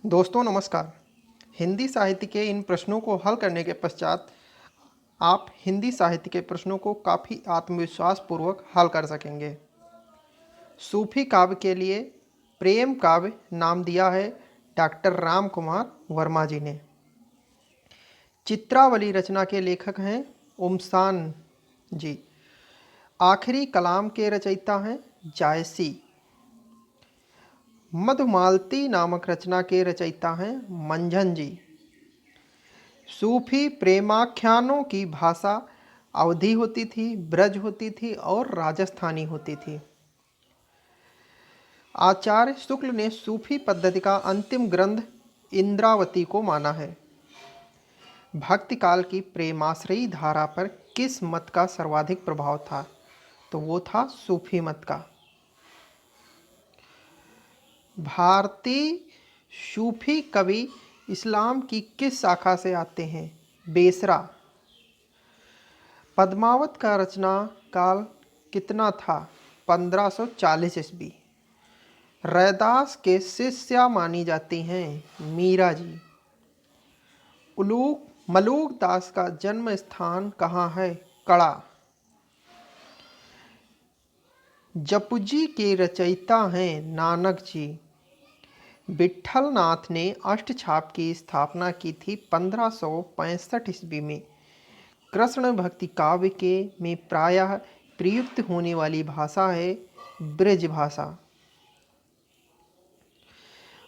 दोस्तों नमस्कार। हिंदी साहित्य के इन प्रश्नों को हल करने के पश्चात आप हिंदी साहित्य के प्रश्नों को काफ़ी आत्मविश्वास पूर्वक हल कर सकेंगे। सूफी काव्य के लिए प्रेम काव्य नाम दिया है डॉक्टर राम कुमार वर्मा जी ने। चित्रावली रचना के लेखक हैं उमसान जी। आखिरी कलाम के रचयिता हैं जायसी। मधुमालती नामक रचना के रचयिता हैं मंझन जी। सूफी प्रेमाख्यानों की भाषा अवधी होती थी, ब्रज होती थी और राजस्थानी होती थी। आचार्य शुक्ल ने सूफी पद्धति का अंतिम ग्रंथ इंद्रावती को माना है। भक्ति काल की प्रेमाश्रयी धारा पर किस मत का सर्वाधिक प्रभाव था? तो वो था सूफी मत का। भारतीय सूफी कवि इस्लाम की किस शाखा से आते हैं? बेसरा। पद्मावत का रचना काल कितना था? 1540 ईस्वी। रैदास के शिष्या मानी जाती हैं मीरा जी। मलूक दास का जन्म स्थान कहाँ है? कड़ा। जपुजी के रचयिता हैं नानक जी। विट्ठल नाथ ने अष्टछाप की स्थापना की थी 1565 ईस्वी में। कृष्ण भक्ति काव्य के में प्रायः प्रयुक्त होने वाली भाषा है ब्रज भाषा।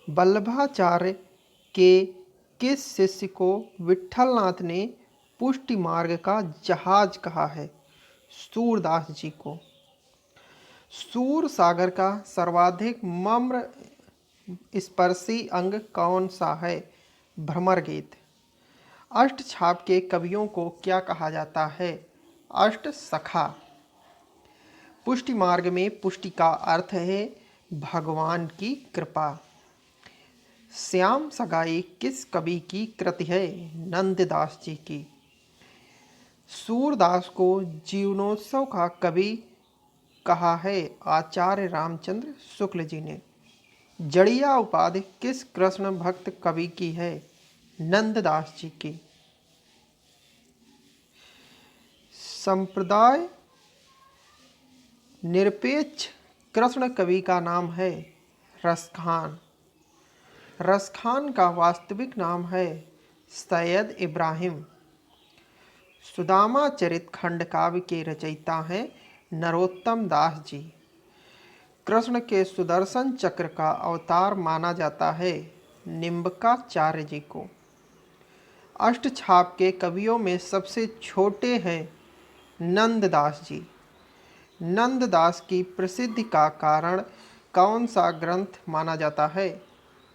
वल्लभाचार्य के किस शिष्य को विट्ठलनाथ ने पुष्टि मार्ग का जहाज कहा है? सूरदास जी को। सूर सागर का सर्वाधिक मम्र स्पर्शी अंग कौन सा है? भ्रमर गीत। अष्टछाप के कवियों को क्या कहा जाता है? अष्ट सखा। पुष्टि मार्ग में पुष्टि का अर्थ है भगवान की कृपा। श्याम सगाई किस कवि की कृति है? नंददास जी की। सूरदास को जीवनोत्सव का कवि कहा है आचार्य रामचंद्र शुक्ल जी ने। जड़िया उपाधि किस कृष्ण भक्त कवि की है? नंददास जी की। संप्रदाय निरपेक्ष कृष्ण कवि का नाम है रसखान। रसखान का वास्तविक नाम है सैयद इब्राहिम। सुदामा चरित खंड काव्य के रचयिता हैं नरोत्तम दास जी। कृष्ण के सुदर्शन चक्र का अवतार माना जाता है निम्बकाचार्य जी को। अष्टछाप के कवियों में सबसे छोटे हैं नंददास जी। नंददास की प्रसिद्धि का कारण कौन सा ग्रंथ माना जाता है?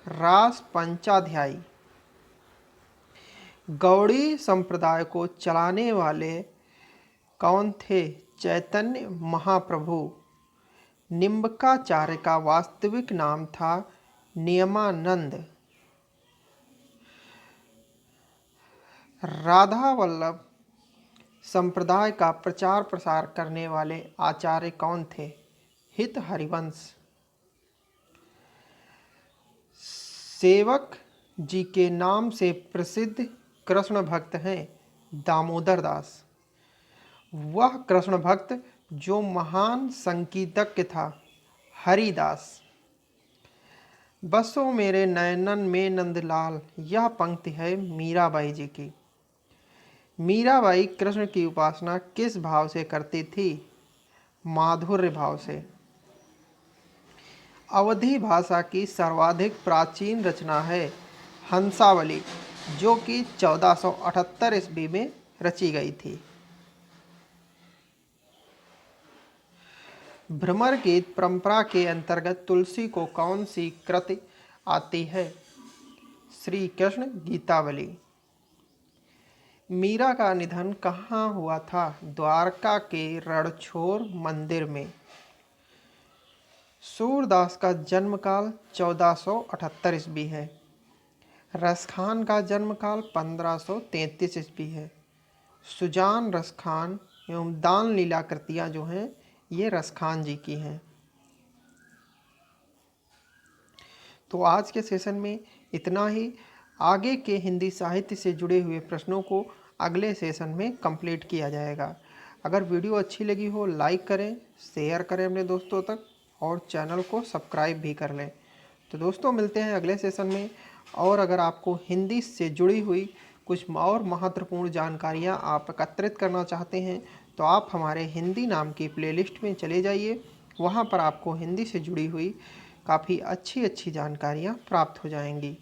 रास पंचाध्यायी। गौड़ी संप्रदाय को चलाने वाले कौन थे? चैतन्य महाप्रभु। निम्बकाचार्य का वास्तविक नाम था नियमानंद। राधा वल्लभ संप्रदाय का प्रचार प्रसार करने वाले आचार्य कौन थे? हित हरिवंश। सेवक जी के नाम से प्रसिद्ध कृष्ण भक्त हैं दामोदर दास। वह कृष्ण भक्त जो महान संगीतज्ञ था हरिदास। बसो मेरे नयनन में नंदलाल, यह पंक्ति है मीराबाई जी की। मीराबाई कृष्ण की उपासना किस भाव से करती थी? माधुर्य भाव से। अवधी भाषा की सर्वाधिक प्राचीन रचना है हंसावली, जो कि 1478 ईस्वी में रची गई थी। भ्रमर गीत परंपरा के अंतर्गत तुलसी को कौन सी कृति आती है? श्री कृष्ण गीतावली। मीरा का निधन कहाँ हुआ था? द्वारका के रणछोड़ मंदिर में। सूरदास का जन्मकाल 1478 ईस्वी है। रसखान का जन्मकाल 1533 ईस्वी है। सुजान रसखान एवं दान लीला कृतियाँ जो हैं ये रसखान जी की हैं। तो आज के सेशन में इतना ही। आगे के हिंदी साहित्य से जुड़े हुए प्रश्नों को अगले सेशन में कंप्लीट किया जाएगा। अगर वीडियो अच्छी लगी हो लाइक करें, शेयर करें अपने दोस्तों तक और चैनल को सब्सक्राइब भी कर लें। तो दोस्तों मिलते हैं अगले सेशन में। और अगर आपको हिंदी से जुड़ी हुई कुछ और महत्वपूर्ण जानकारियां आप एकत्रित करना चाहते हैं तो आप हमारे हिंदी नाम की प्लेलिस्ट में चले जाइए। वहां पर आपको हिंदी से जुड़ी हुई काफ़ी अच्छी अच्छी जानकारियां प्राप्त हो जाएंगी।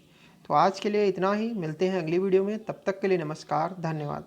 तो आज के लिए इतना ही। मिलते हैं अगली वीडियो में। तब तक के लिए नमस्कार, धन्यवाद।